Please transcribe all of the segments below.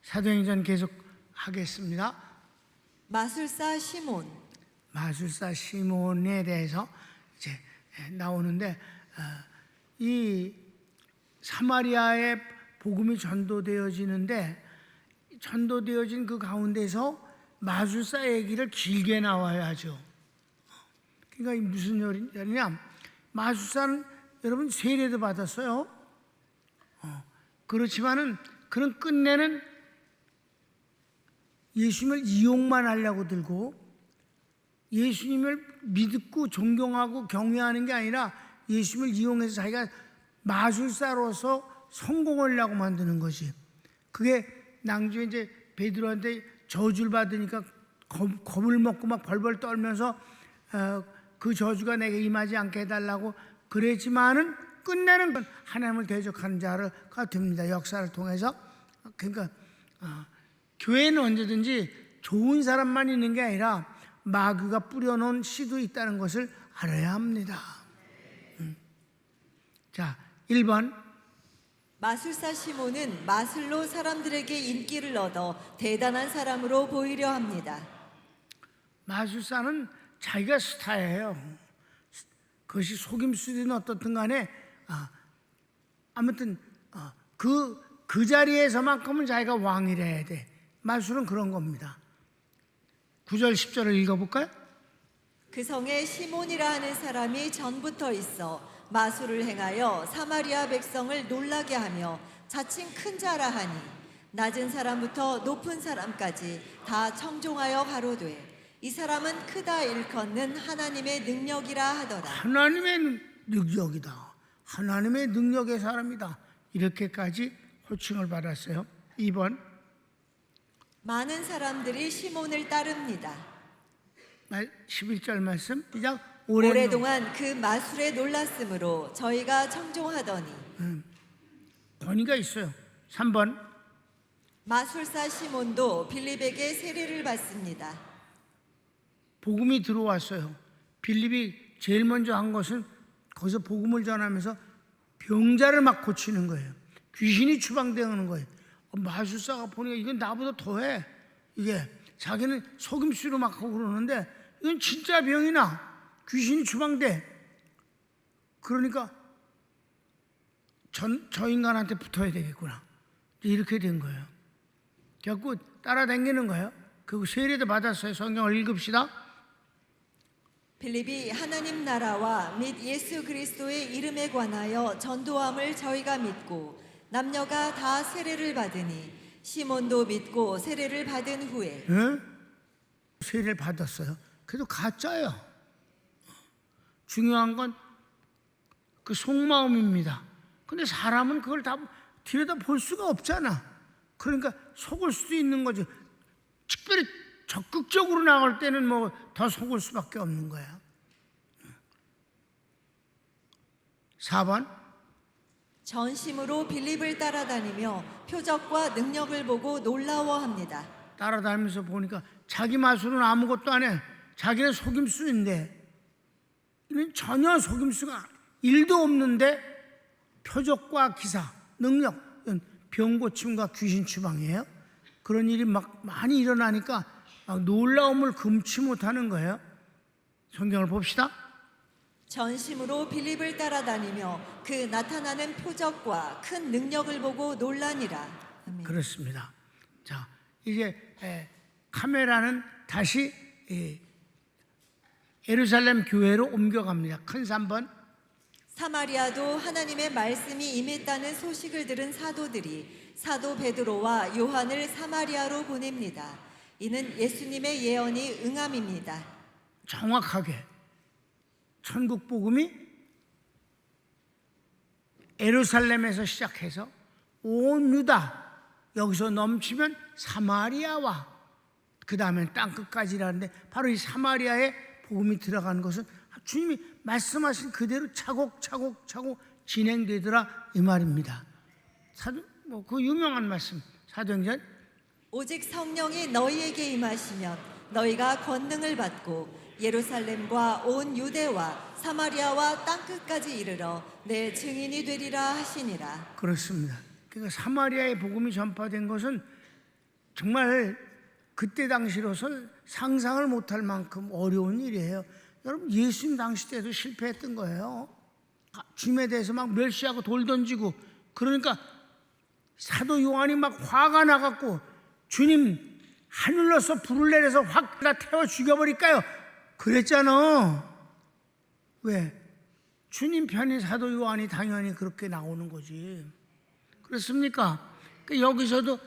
사도행전 계속 하겠습니다. 마술사 시몬. 마술사 시몬에 대해서 이제 나오는데, 이 사마리아에 복음이 전도되어지는데, 전도되어진 그 가운데서 마술사 얘기를 길게 나와야 하죠. 그러니까 이 무슨 말이냐? 마술사는 여러분 세례도 받았어요. 그렇지만은 그런 끝내는 예수님을 이용만 하려고 들고, 예수님을 믿고 존경하고 경외하는 게 아니라 예수님을 이용해서 자기가 마술사로서 성공을 하려고 만드는 것이, 그게 낭주에 이제 베드로한테 저주를 받으니까 겁을 먹고 막 벌벌 떨면서 그 저주가 내게 임하지 않게 해달라고 그랬지만은 끝내는 건 하나님을 대적하는 자가 됩니다. 역사를 통해서. 그러니까 교회는 언제든지 좋은 사람만 있는 게 아니라 마귀가 뿌려놓은 씨도 있다는 것을 알아야 합니다. 자, 1번. 마술사 시몬은 마술로 사람들에게 인기를 얻어 대단한 사람으로 보이려 합니다. 마술사는 자기가 스타예요. 그것이 속임수든 어떻든 간에 아무튼 그 자리에서만큼은 자기가 왕이래야 돼. 마술은 그런 겁니다. 9절 10절을 읽어볼까요? 그 성에 시몬이라 하는 사람이 전부터 있어 마술을 행하여 사마리아 백성을 놀라게 하며 자칭 큰 자라 하니 낮은 사람부터 높은 사람까지 다 청종하여 가로되 이 사람은 크다 일컫는 하나님의 능력이라 하더라. 하나님의 능력이다. 하나님의 능력의 사람이다. 이렇게까지 호칭을 받았어요. 2번. 많은 사람들이 시몬을 따릅니다. 11절 말씀 시작. 오래동안 그 마술에 놀랐으므로 저희가 청종하더니. 권위가 있어요. 3번. 마술사 시몬도 빌립에게 세례를 받습니다. 복음이 들어왔어요. 빌립이 제일 먼저 한 것은 거기서 복음을 전하면서 병자를 막 고치는 거예요. 귀신이 추방되는 거예요. 마술사가 보니까 이건 나보다 더해. 이게 자기는 속임수로 막 하고 그러는데 이건 진짜 병이 나. 귀신이 추방돼. 그러니까 저 인간한테 붙어야 되겠구나. 이렇게 된 거예요. 자꾸 따라다니는 거예요. 그리고 세례도 받았어요. 성경을 읽읍시다. 빌립이 하나님 나라와 및 예수 그리스도의 이름에 관하여 전도함을 저희가 믿고 남녀가 다 세례를 받으니 시몬도 믿고 세례를 받은 후에. 세례를 받았어요. 그래도 가짜예요. 중요한 건 그 속마음입니다. 근데 사람은 그걸 다 들여다 볼 수가 없잖아. 그러니까 속을 수도 있는 거죠. 특별히 적극적으로 나갈 때는 뭐 더 속을 수밖에 없는 거야. 4번. 전심으로 빌립을 따라다니며 표적과 능력을 보고 놀라워합니다. 따라다니면서 보니까 자기 마술은 아무것도 안 해. 자기는 속임수인데 이는 전혀 속임수가 1도 없는데 표적과 기사, 능력, 병 고침과 귀신 추방이에요. 그런 일이 막 많이 일어나니까 막 놀라움을 금치 못하는 거예요. 성경을 봅시다. 전심으로 빌립을 따라다니며 그 나타나는 표적과 큰 능력을 보고 놀라니라. 아멘. 그렇습니다. 자, 이제 카메라는 다시 예루살렘 교회로 옮겨갑니다. 큰 3번. 사마리아도 하나님의 말씀이 임했다는 소식을 들은 사도들이 사도 베드로와 요한을 사마리아로 보냅니다. 이는 예수님의 예언이 응함입니다. 정확하게 천국 복음이 예루살렘에서 시작해서 온 유다, 여기서 넘치면 사마리아와 그 다음엔 땅끝까지라는데 바로 이 사마리아에 복음이 들어간 것은 주님이 말씀하신 그대로 차곡차곡 진행되더라 이 말입니다. 그 유명한 말씀 사도행전. 오직 성령이 너희에게 임하시면 너희가 권능을 받고 예루살렘과 온 유대와 사마리아와 땅끝까지 이르러 내 증인이 되리라 하시니라. 그렇습니다. 그러니까 사마리아의 복음이 전파된 것은 정말 그때 당시로서 상상을 못할 만큼 어려운 일이에요. 여러분, 예수님 당시 때도 실패했던 거예요. 주님에 대해서 막 멸시하고 돌 던지고, 그러니까 사도 요한이 막 화가 나갖고 주님 하늘로서 불을 내려서 확 태워 죽여버릴까요? 그랬잖아. 왜? 주님 편인 사도 요한이 당연히 그렇게 나오는 거지. 그렇습니까? 그러니까 여기서도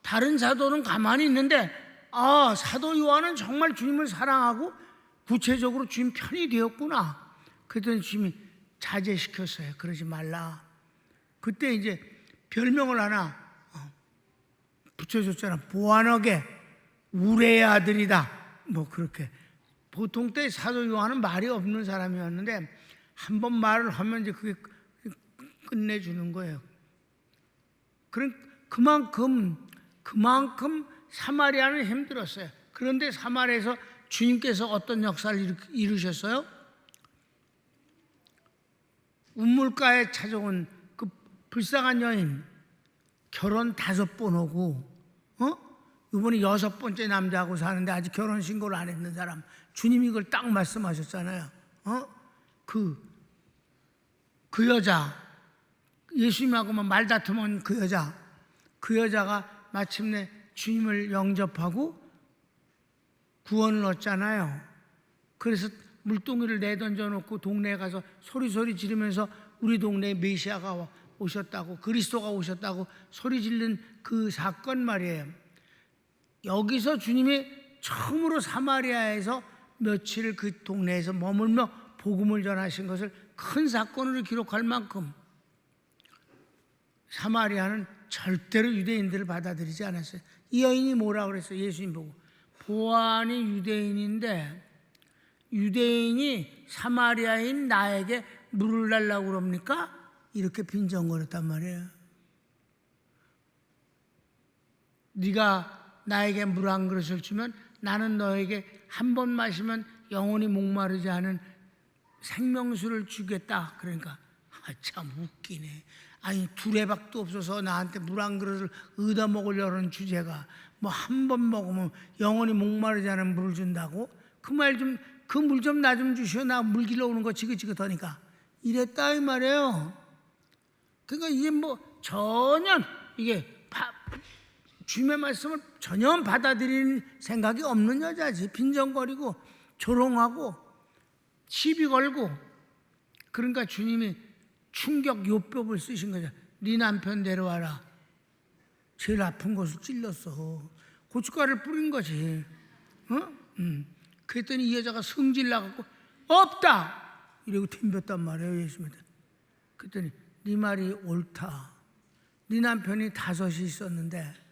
다른 사도는 가만히 있는데 사도 요한은 정말 주님을 사랑하고 구체적으로 주님 편이 되었구나. 그랬더니 주님이 자제시켰어요. 그러지 말라. 그때 이제 별명을 하나 붙여줬잖아. 보아너게 우레의 아들이다. 뭐 그렇게. 보통 때 사도 요한은 말이 없는 사람이었는데 한 번 말을 하면 이제 그게 끝내주는 거예요. 그만큼 사마리아는 힘들었어요. 그런데 사마리아에서 주님께서 어떤 역사를 이루셨어요? 우물가에 찾아온 그 불쌍한 여인, 결혼 5번 하고 이번에 6번째 남자하고 사는데 아직 결혼 신고를 안 했는 사람, 주님이 이걸 딱 말씀하셨잖아요. 그 여자, 예수님하고만 말다툼한 그 여자가 마침내 주님을 영접하고 구원을 얻잖아요. 그래서 물동이를 내던져 놓고 동네에 가서 소리 지르면서 우리 동네에 메시아가 오셨다고, 그리스도가 오셨다고 소리 지른 그 사건 말이에요. 여기서 주님이 처음으로 사마리아에서 며칠 그 동네에서 머물며 복음을 전하신 것을 큰 사건으로 기록할 만큼 사마리아는 절대로 유대인들을 받아들이지 않았어요. 이 여인이 뭐라고 그랬어요? 예수님 보고 보아하니 유대인인데 유대인이 사마리아인 나에게 물을 달라고 그럽니까? 이렇게 빈정거렸단 말이에요. 네가 나에게 물 한 그릇을 주면 나는 너에게 한 번 마시면 영원히 목마르지 않은 생명수를 주겠다. 그러니까 참 웃기네. 아니 두레박도 없어서 나한테 물 한 그릇을 얻어 먹으려는 주제가 뭐 한 번 먹으면 영원히 목마르지 않은 물을 준다고? 그 물 좀 나 좀 주시오. 나 물 길러 오는 거 지긋지긋하니까 이랬다 이 말이에요. 그러니까 이게 뭐 전혀 이게 주님의 말씀을 전혀 받아들이는 생각이 없는 여자지. 빈정거리고 조롱하고 시비 걸고. 그러니까 주님이 충격 요법을 쓰신 거죠. 네 남편 데려와라. 제일 아픈 곳을 찔렀어. 고춧가루를 뿌린 거지. 그랬더니 이 여자가 성질 나갖고 없다 이러고 덤볐단 말이에요. 예수님한테. 그랬더니 네 말이 옳다. 네 남편이 5이 있었는데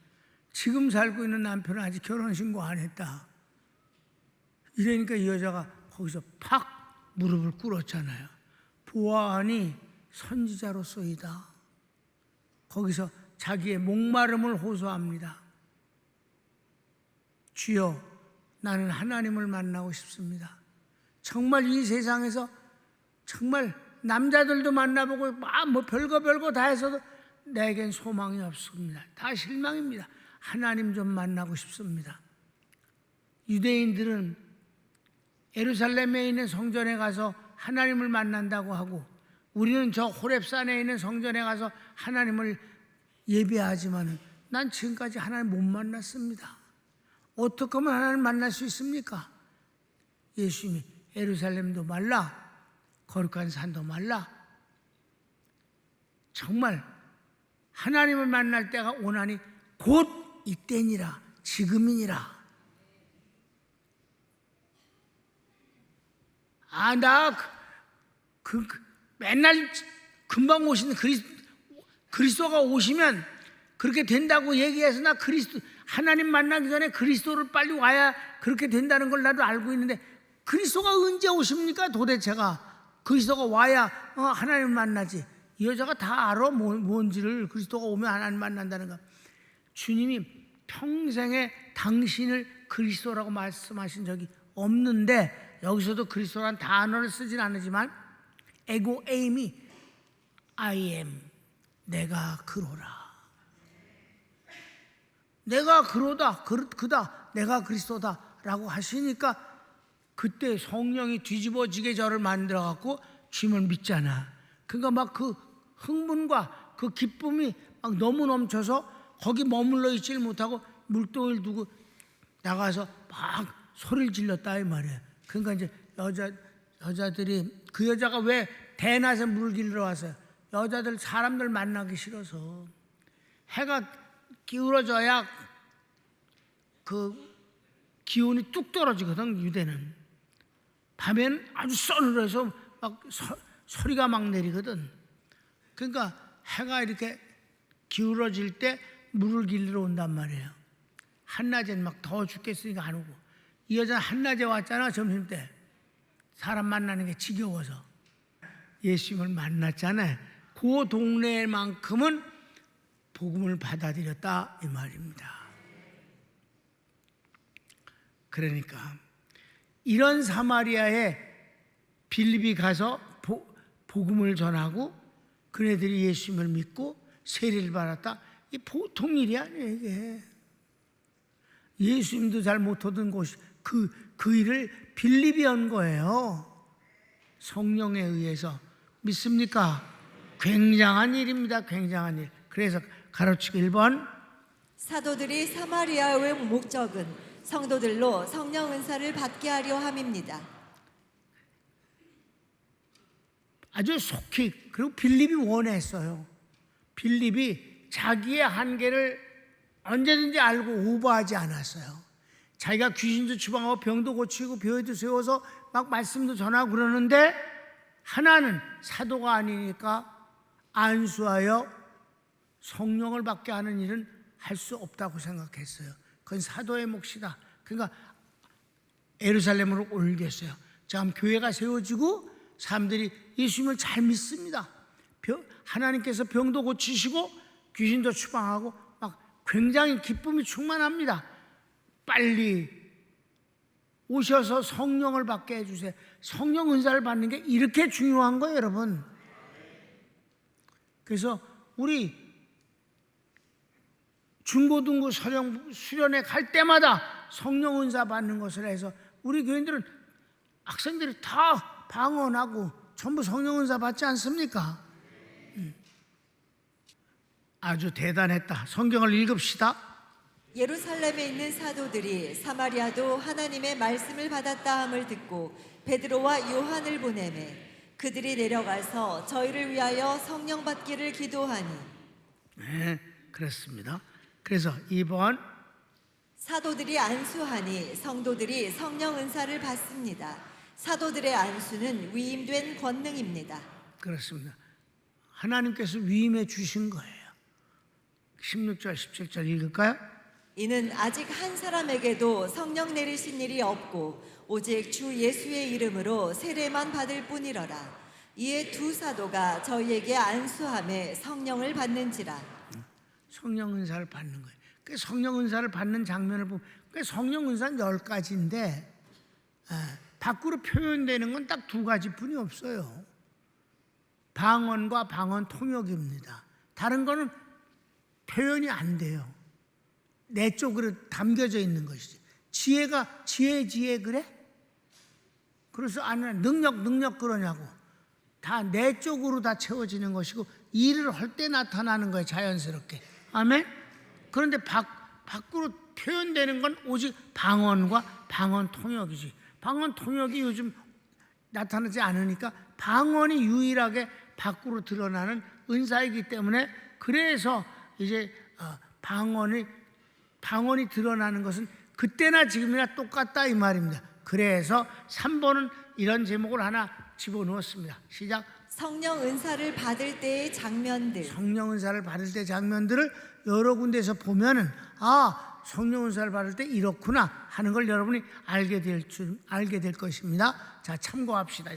지금 살고 있는 남편은 아직 결혼신고 안 했다. 이러니까 이 여자가 거기서 팍 무릎을 꿇었잖아요. 보아하니 선지자로서이다. 거기서 자기의 목마름을 호소합니다. 주여, 나는 하나님을 만나고 싶습니다. 정말 이 세상에서 정말 남자들도 만나보고 뭐 별거 다 해서도 내겐 소망이 없습니다. 다 실망입니다. 하나님 좀 만나고 싶습니다. 유대인들은 예루살렘에 있는 성전에 가서 하나님을 만난다고 하고 우리는 저 호렙산에 있는 성전에 가서 하나님을 예배하지만 난 지금까지 하나님 못 만났습니다. 어떻게 하면 하나님 만날 수 있습니까? 예수님이 예루살렘도 말라 거룩한 산도 말라 정말 하나님을 만날 때가 오나니 곧 이때니라 지금이니라. 나 맨날 금방 오시는 그리스도가 오시면 그렇게 된다고 얘기해서 나 하나님 만나기 전에 그리스도를 빨리 와야 그렇게 된다는 걸 나도 알고 있는데 그리스도가 언제 오십니까? 도대체가 그리스도가 와야 하나님 만나지. 이 여자가 다 알아 뭔지를. 그리스도가 오면 하나님 만난다는 거. 주님이 평생에 당신을 그리스도라고 말씀하신 적이 없는데 여기서도 그리스도란 단어를 쓰진 않지만 에고 에임이 I am 내가 그로라. 내가 그다 내가 그리스도다라고 하시니까 그때 성령이 뒤집어지게 저를 만들어 갖고 주님을 믿잖아. 그러니까 막 그 흥분과 그 기쁨이 막 너무 넘쳐서 거기 머물러 있질 못하고 물동이를 두고 나가서 막 소리를 질렀다 이 말이에요. 그러니까 이제 여자들이 그 여자가 왜 대낮에 물을 길러 왔어요? 여자들 사람들 만나기 싫어서. 해가 기울어져야 그 기온이 뚝 떨어지거든. 유대는 밤에는 아주 서늘해서 막 소리가 막 내리거든. 그러니까 해가 이렇게 기울어질 때 물을 길러 온단 말이에요. 한낮엔 막 더워 죽겠으니까 안 오고, 이 여자는 한낮에 왔잖아. 점심때 사람 만나는 게 지겨워서 예수님을 만났잖아요. 그 동네만큼은 복음을 받아들였다 이 말입니다. 그러니까 이런 사마리아에 빌립이 가서 복음을 전하고 그네들이 예수님을 믿고 세례를 받았다. 이 보통 일이 아니에요. 이게 예수님도 잘 못하던 곳이 그 일을 빌립이 한 거예요. 성령에 의해서. 믿습니까? 굉장한 일입니다. 굉장한 일. 그래서 가로치기 1번, 사도들이 사마리아의 목적은 성도들로 성령 은사를 받게 하려 함입니다. 아주 속히. 그리고 빌립이 원했어요. 빌립이 자기의 한계를 언제든지 알고 오버하지 않았어요. 자기가 귀신도 추방하고 병도 고치고 벼에도 세워서 막 말씀도 전하고 그러는데, 하나는 사도가 아니니까 안수하여 성령을 받게 하는 일은 할 수 없다고 생각했어요. 그건 사도의 몫이다. 그러니까 예루살렘으로 옮겼어요. 자, 교회가 세워지고 사람들이 예수님을 잘 믿습니다. 하나님께서 병도 고치시고 귀신도 추방하고 막 굉장히 기쁨이 충만합니다. 빨리 오셔서 성령을 받게 해주세요. 성령 은사를 받는 게 이렇게 중요한 거예요, 여러분. 그래서 우리 중고등부 수련회 갈 때마다 성령 은사 받는 것을 해서 우리 교인들은 학생들이 다 방언하고 전부 성령 은사 받지 않습니까? 아주 대단했다. 성경을 읽읍시다. 예루살렘에 있는 사도들이 사마리아도 하나님의 말씀을 받았다 함을 듣고 베드로와 요한을 보내매 그들이 내려가서 저희를 위하여 성령 받기를 기도하니. 네, 그렇습니다. 그래서 2번, 사도들이 안수하니 성도들이 성령 은사를 받습니다. 사도들의 안수는 위임된 권능입니다. 그렇습니다. 하나님께서 위임해 주신 거예요. 16절 17절 읽을까요? 이는 아직 한 사람에게도 성령 내리신 일이 없고 오직 주 예수의 이름으로 세례만 받을 뿐이러라. 이에 두 사도가 저희에게 안수함에 성령을 받는지라. 성령 은사를 받는 거예요. 그 성령 은사를 받는 장면을 보면, 그 성령 은사는 10가지인데 밖으로 표현되는 건 딱 2가지뿐이 없어요. 방언과 방언 통역입니다. 다른 거는 표현이 안 돼요. 내 쪽으로 담겨져 있는 것이지. 지혜가 지혜 그래? 그래서 아니 능력 그러냐고. 다 내 쪽으로 다 채워지는 것이고 일을 할 때 나타나는 거예요. 자연스럽게. 아멘? 그런데 밖으로 표현되는 건 오직 방언과 방언 통역이지. 방언 통역이 요즘 나타나지 않으니까 방언이 유일하게 밖으로 드러나는 은사이기 때문에, 그래서 이제 방언이 드러나는 것은 그때나 지금이나 똑같다 이 말입니다. 그래서 3번은 이런 제목을 하나 집어넣었습니다. 시작. 성령 은사를 받을 때의 장면들. 성령 은사를 받을 때 장면들을 여러 군데에서 보면은 성령 은사를 받을 때 이렇구나 하는 걸 여러분이 알게 될 것입니다. 자, 참고합시다.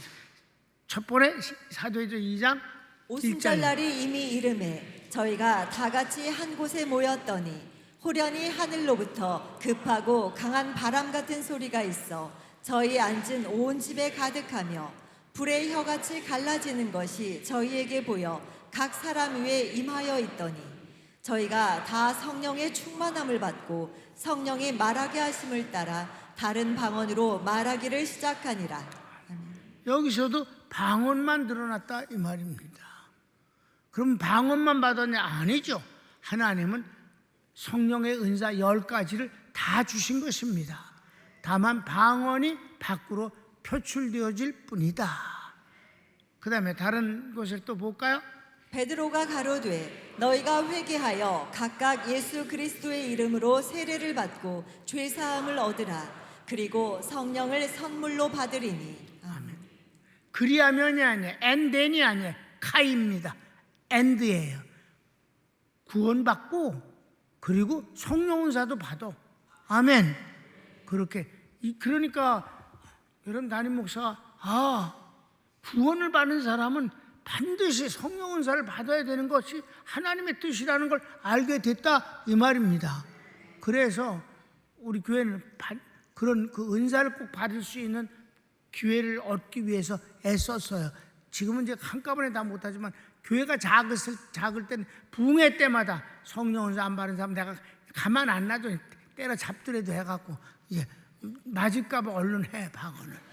첫 번에 사도행전 2장 1절. 오순절날이 이미 이름에 저희가 다 같이 한 곳에 모였더니 호련히 하늘로부터 급하고 강한 바람 같은 소리가 있어 저희 앉은 온 집에 가득하며 불의 혀같이 갈라지는 것이 저희에게 보여 각 사람 위에 임하여 있더니 저희가 다 성령의 충만함을 받고 성령이 말하게 하심을 따라 다른 방언으로 말하기를 시작하니라. 여기서도 방언만 드러났다 이 말입니다. 그럼 방언만 받았냐? 아니죠. 하나님은 성령의 은사 10가지를 다 주신 것입니다. 다만 방언이 밖으로 표출되어질 뿐이다. 그 다음에 다른 것을 또 볼까요? 베드로가 가로되 너희가 회개하여 각각 예수 그리스도의 이름으로 세례를 받고 죄 사함을 얻으라. 그리고 성령을 선물로 받으리니. 아멘. 그리하면이 아니에요. 엔덴이 아니에요. 카입니다. 엔드예요. 구원받고 그리고 성령 은사도 받아. 아멘. 그렇게 그러니까 여러분 담임 목사가 구원을 받는 사람은 반드시 성령 은사를 받아야 되는 것이 하나님의 뜻이라는 걸 알게 됐다 이 말입니다. 그래서 우리 교회는 그런 그 은사를 꼭 받을 수 있는 기회를 얻기 위해서 애썼어요. 지금은 이제 한꺼번에 다 못하지만 교회가 작을 때는 부흥회 때마다 성령 은사 안 받은 사람 내가 가만 안 놔둬 때려 잡더라도 해갖고 이제 맞을까봐 얼른 해 방언을.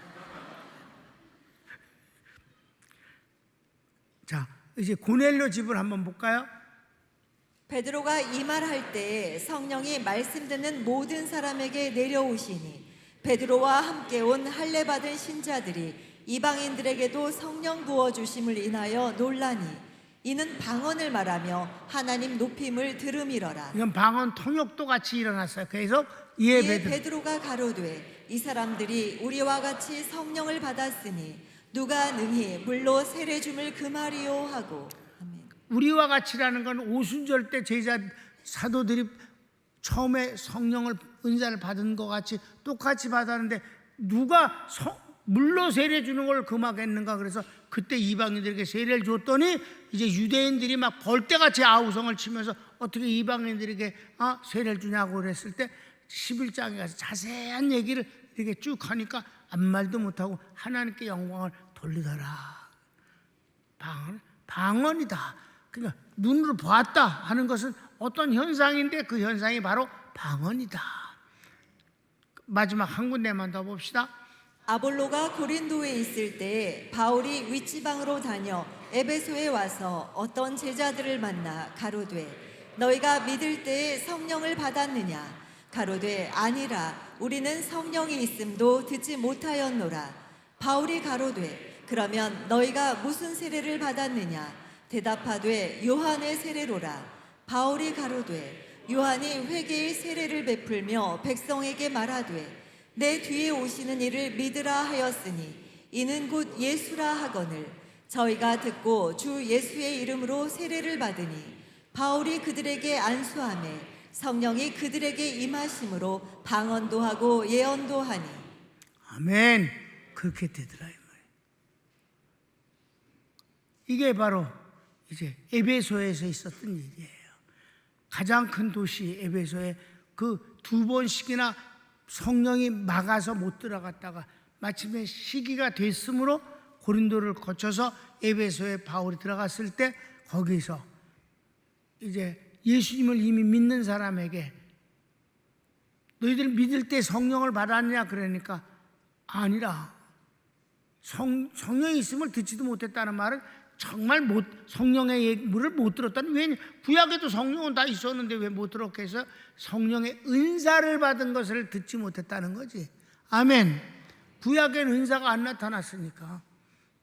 자, 이제 고넬료 집을 한번 볼까요? 베드로가 이 말할 때 성령이 말씀 듣는 모든 사람에게 내려오시니 베드로와 함께 온 할례 받은 신자들이 이방인들에게도 성령 부어 주심을 인하여 놀라니 이는 방언을 말하며 하나님 높임을 들음이러라. 이건 방언 통역도 같이 일어났어요. 그래서 이에 베드로가 가로되 이 사람들이 우리와 같이 성령을 받았으니 누가 능히 물로 세례 줌을 금하리요 하고. 아멘. 우리와 같이라는 건 오순절 때 제자 사도들이 처음에 성령을 은사를 받은 것 같이 똑같이 받았는데 누가 물로 세례 주는 걸 금하겠는가. 그래서 그때 이방인들에게 세례를 줬더니 이제 유대인들이 막 벌떼같이 아우성을 치면서 어떻게 이방인들에게 세례를 주냐고 그랬을 때 11장에 가서 자세한 얘기를 이렇게 쭉 하니까 아무 말도 못하고 하나님께 영광을 돌리더라. 방언이다. 그러니까 눈으로 보았다 하는 것은 어떤 현상인데 그 현상이 바로 방언이다. 마지막 한 군데만 더 봅시다. 아볼로가 고린도에 있을 때 바울이 윗지방으로 다녀 에베소에 와서 어떤 제자들을 만나 가로되 너희가 믿을 때에 성령을 받았느냐? 가로되 아니라 우리는 성령이 있음도 듣지 못하였노라. 바울이 가로되 그러면 너희가 무슨 세례를 받았느냐? 대답하되 요한의 세례로라. 바울이 가로되 요한이 회개의 세례를 베풀며 백성에게 말하되 내 뒤에 오시는 이를 믿으라 하였으니 이는 곧 예수라 하거늘 저희가 듣고 주 예수의 이름으로 세례를 받으니 바울이 그들에게 안수하매 성령이 그들에게 임하심으로 방언도 하고 예언도 하니. 아멘. 그렇게 되더라 이 말이에요. 이게 바로 이제 에베소에서 있었던 일이에요. 가장 큰 도시 에베소에 그 2번씩이나 성령이 막아서 못 들어갔다가 마침내 시기가 됐으므로 고린도를 거쳐서 에베소에 바울이 들어갔을 때 거기서 이제 예수님을 이미 믿는 사람에게 너희들 믿을 때 성령을 받았냐 그러니까 아니라 성령이 있음을 듣지도 못했다는 말은 정말 성령의 물을 못 들었다는. 왜 구약에도 성령은 다 있었는데 왜 못 들었게 해서 성령의 은사를 받은 것을 듣지 못했다는 거지. 아멘. 구약에는 은사가 안 나타났으니까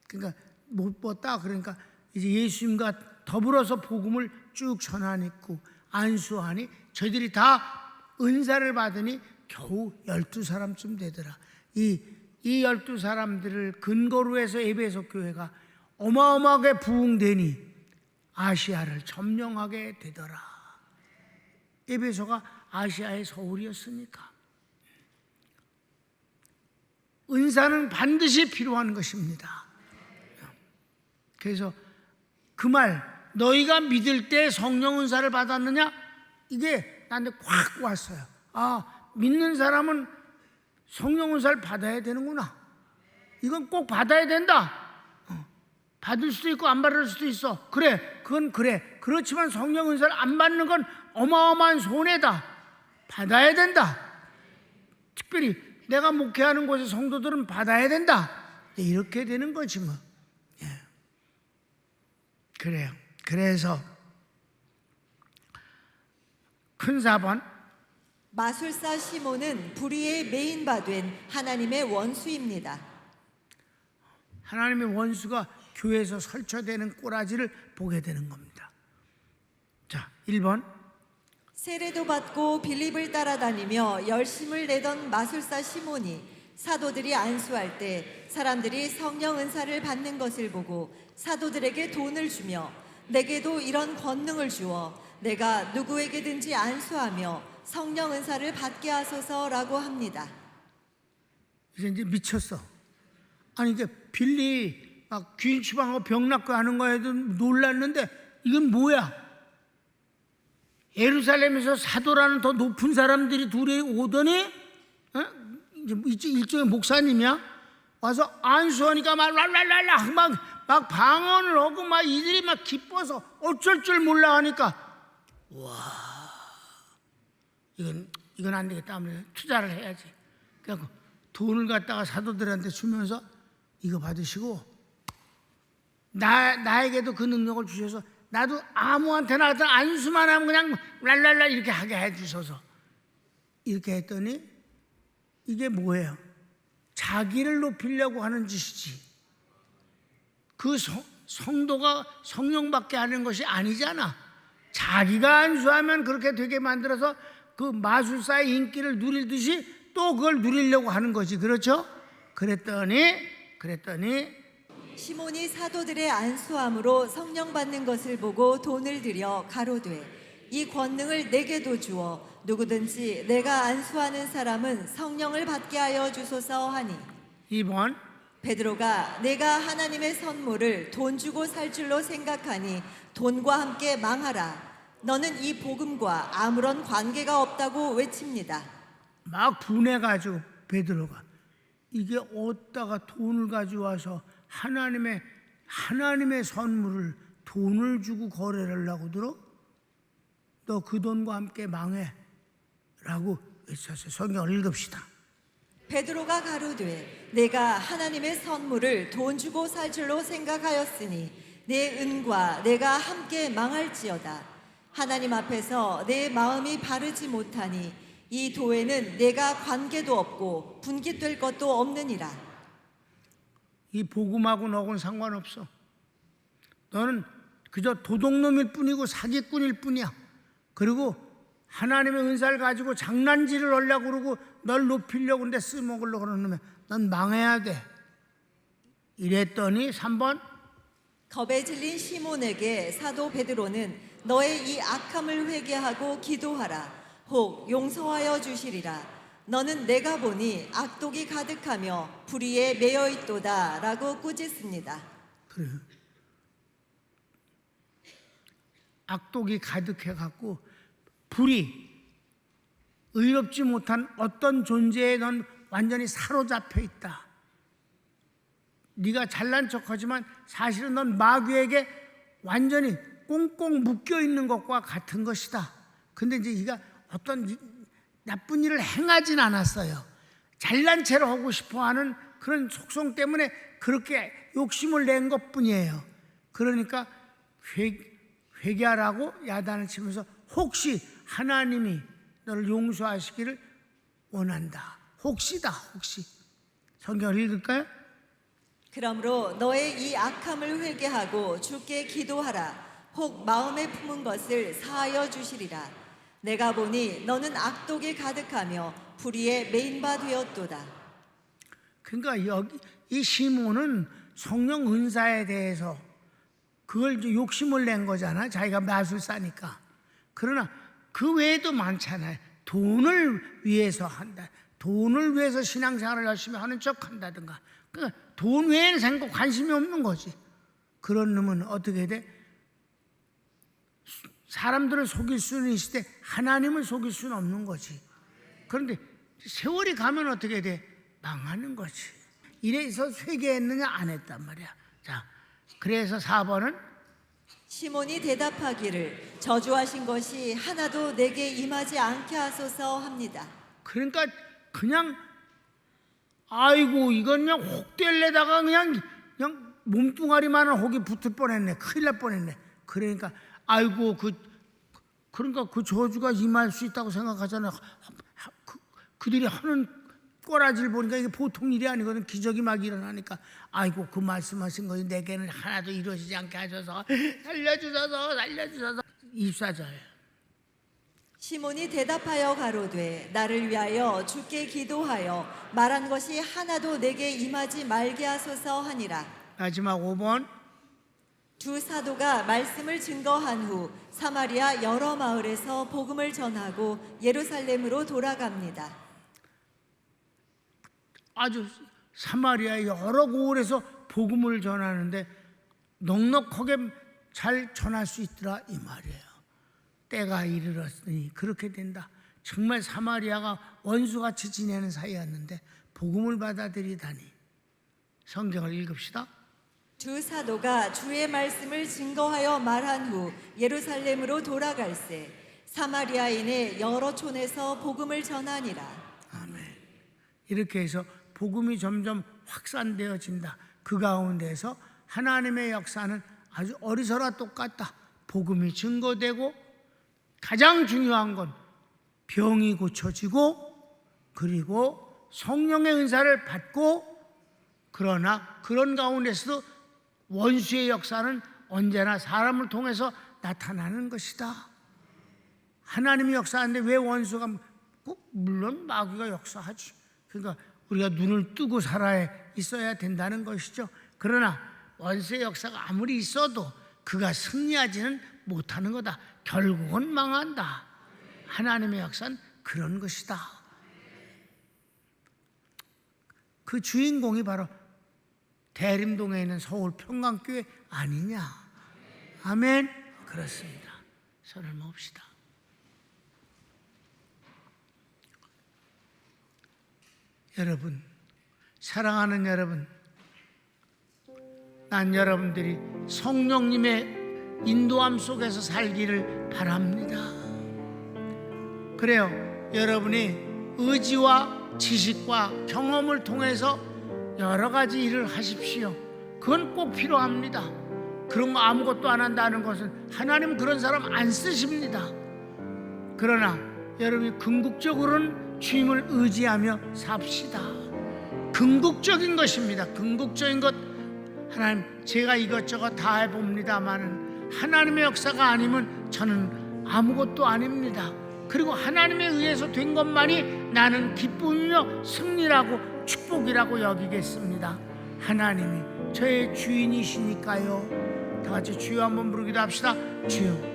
그러니까 못 봤다. 그러니까 이제 예수님과 더불어서 복음을 쭉 전하니고 안수하니 저희들이 다 은사를 받으니 겨우 12사람쯤 되더라. 이 12사람들을 근거로 해서 에베소 교회가 어마어마하게 부흥되니 아시아를 점령하게 되더라. 에베소가 아시아의 서울이었으니까. 은사는 반드시 필요한 것입니다. 그래서 그 말 너희가 믿을 때 성령 은사를 받았느냐? 이게 나한테 꽉 왔어요. 믿는 사람은 성령 은사를 받아야 되는구나. 이건 꼭 받아야 된다. 받을 수도 있고 안 받을 수도 있어. 그래, 그건 그래. 그렇지만 성령 은사를 안 받는 건 어마어마한 손해다. 받아야 된다. 특별히 내가 목회하는 곳의 성도들은 받아야 된다. 이렇게 되는 거지 뭐. 예. 그래요. 그래서 큰 4번, 마술사 시몬은 불의의 메인바 된 하나님의 원수입니다. 하나님의 원수가 교회에서 설쳐되는 꼬라지를 보게 되는 겁니다. 자, 1번, 세례도 받고 빌립을 따라다니며 열심을 내던 마술사 시몬이 사도들이 안수할 때 사람들이 성령 은사를 받는 것을 보고 사도들에게 돈을 주며 내게도 이런 권능을 주어 내가 누구에게든지 안수하며 성령 은사를 받게 하소서라고 합니다. 이제 미쳤어. 아니 이게 빌리 막 귀인 추방하고 병 낫고 하는 거에도 놀랐는데 이건 뭐야? 예루살렘에서 사도라는 더 높은 사람들이 둘이 오더니 이제 일종의 목사님이야. 와서 안수하니까 막 랄랄랄라 막 방언을 하고 막 이들이 막 기뻐서 어쩔 줄 몰라 하니까 와 이건 안 되겠다 하면서 투자를 해야지. 그래서 돈을 갖다가 사도들한테 주면서 이거 받으시고 나에게도 그 능력을 주셔서 나도 아무한테나 하여튼 안수만 하면 그냥 랄랄라 이렇게 하게 해주셔서 이렇게 했더니 이게 뭐예요? 자기를 높이려고 하는 짓이지. 그 성도가 성령 받게 하는 것이 아니잖아. 자기가 안수하면 그렇게 되게 만들어서 그 마술사의 인기를 누리듯이 또 그걸 누리려고 하는 거지. 그렇죠? 그랬더니 시몬이 사도들의 안수함으로 성령 받는 것을 보고 돈을 들여 가로되 이 권능을 내게도 주어 누구든지 내가 안수하는 사람은 성령을 받게 하여 주소서 하니 2번, 베드로가 내가 하나님의 선물을 돈 주고 살 줄로 생각하니 돈과 함께 망하라. 너는 이 복음과 아무런 관계가 없다고 외칩니다. 막 분해가지고 베드로가 이게 어디다가 돈을 가져와서 하나님의 선물을 돈을 주고 거래를 하려고 들어? 너 그 돈과 함께 망해 라고 외쳤어요. 성경을 읽읍시다. 베드로가 가로되 내가 하나님의 선물을 돈 주고 살 줄로 생각하였으니 내 은과 내가 함께 망할지어다. 하나님 앞에서 내 마음이 바르지 못하니 이 도에는 내가 관계도 없고 분깃될 것도 없느니라. 이 복음하고 너하고는 상관없어. 너는 그저 도둑놈일 뿐이고 사기꾼일 뿐이야. 그리고 하나님의 은사를 가지고 장난질을 하려고 그러고 널 높이려고 그러는데 쓰먹으려고 그러는 놈에 넌 망해야 돼. 이랬더니 3번, 겁에 질린 시몬에게 사도 베드로는 너의 이 악함을 회개하고 기도하라. 혹 용서하여 주시리라. 너는 내가 보니 악독이 가득하며 불의에 매여 있도다 라고 꾸짖습니다. 그래. 악독이 가득해갖고 불이 의롭지 못한 어떤 존재에 넌 완전히 사로잡혀 있다. 네가 잘난 척하지만 사실은 넌 마귀에게 완전히 꽁꽁 묶여 있는 것과 같은 것이다. 근데 이제 네가 어떤 나쁜 일을 행하진 않았어요. 잘난 체로 하고 싶어하는 그런 속성 때문에 그렇게 욕심을 낸 것뿐이에요. 그러니까 회개하라고 야단을 치면서 혹시 하나님이 너를 용서하시기를 원한다. 혹시다. 혹시. 성경을 읽을까요? 그러므로 너의 이 악함을 회개하고 주께 기도하라. 혹 마음에 품은 것을 사하여 주시리라. 내가 보니 너는 악독이 가득하며 불의에 메인바 되었도다. 그러니까 여기 이 시몬은 성령 은사에 대해서 그걸 이제 욕심을 낸 거잖아. 자기가 마술사니까. 그러나 그 외에도 많잖아요. 돈을 위해서 한다. 돈을 위해서 신앙생활을 열심히 하는 척 한다든가. 그러니까 돈 외에는 생각 관심이 없는 거지. 그런 놈은 어떻게 돼? 사람들을 속일 수는 있을 때 하나님을 속일 수는 없는 거지. 그런데 세월이 가면 어떻게 돼? 망하는 거지. 이래서 회개했느냐 안 했단 말이야. 자, 그래서 4번은 시몬이 대답하기를 저주하신 것이 하나도 내게 임하지 않게 하소서 합니다. 그러니까 그냥 아이고 이건 그냥 혹될래다가 그냥 몸뚱아리만한 혹이 붙을 뻔했네. 큰일 날 뻔했네. 그러니까 아이고 그러니까 그 저주가 임할 수 있다고 생각하잖아요. 그들이 하는 꼬라지를 보니까 이게 보통 일이 아니거든. 기적이 막 일어나니까 아이고 그 말씀하신 것이 내게는 하나도 이루어지지 않게 하셔서 살려주셔서 24절. 시몬이 대답하여 가로되 나를 위하여 주께 기도하여 말한 것이 하나도 내게 임하지 말게 하소서 하니라. 마지막 5번. 두 사도가 말씀을 증거한 후 사마리아 여러 마을에서 복음을 전하고 예루살렘으로 돌아갑니다. 아주 사마리아 여러 고을에서 복음을 전하는데 넉넉하게 잘 전할 수 있더라 이 말이에요. 때가 이르렀으니 그렇게 된다. 정말 사마리아가 원수같이 지내는 사이였는데 복음을 받아들이다니. 성경을 읽읍시다. 두 사도가 주의 말씀을 증거하여 말한 후 예루살렘으로 돌아갈새 사마리아인의 여러 촌에서 복음을 전하니라. 아멘. 이렇게 해서 복음이 점점 확산되어진다. 그 가운데서 하나님의 역사는 아주 어리서라 똑같다. 복음이 증거되고 가장 중요한 건 병이 고쳐지고 그리고 성령의 은사를 받고 그러나 그런 가운데서도 원수의 역사는 언제나 사람을 통해서 나타나는 것이다. 하나님이 역사하는데 왜 원수가 물론 마귀가 역사하지. 그러니까 우리가 눈을 뜨고 살아야 있어야 된다는 것이죠. 그러나 원수의 역사가 아무리 있어도 그가 승리하지는 못하는 거다. 결국은 망한다. 하나님의 역사는 그런 것이다. 그 주인공이 바로 대림동에 있는 서울 평강교회 아니냐. 아멘. 그렇습니다. 손을 모읍시다. 여러분, 사랑하는 여러분, 난 여러분들이 성령님의 인도함 속에서 살기를 바랍니다. 그래요. 여러분이 의지와 지식과 경험을 통해서 여러 가지 일을 하십시오. 그건 꼭 필요합니다. 그런 거 아무것도 안 한다는 것은 하나님 그런 사람 안 쓰십니다. 그러나 여러분이 궁극적으로는 주님을 의지하며 삽시다. 궁극적인 것입니다. 궁극적인 것. 하나님 제가 이것저것 다 해봅니다마는 하나님의 역사가 아니면 저는 아무것도 아닙니다. 그리고 하나님에 의해서 된 것만이 나는 기쁨이며 승리라고 축복이라고 여기겠습니다. 하나님이 저의 주인이시니까요. 다 같이 주여 한번 부르기도 합시다. 주여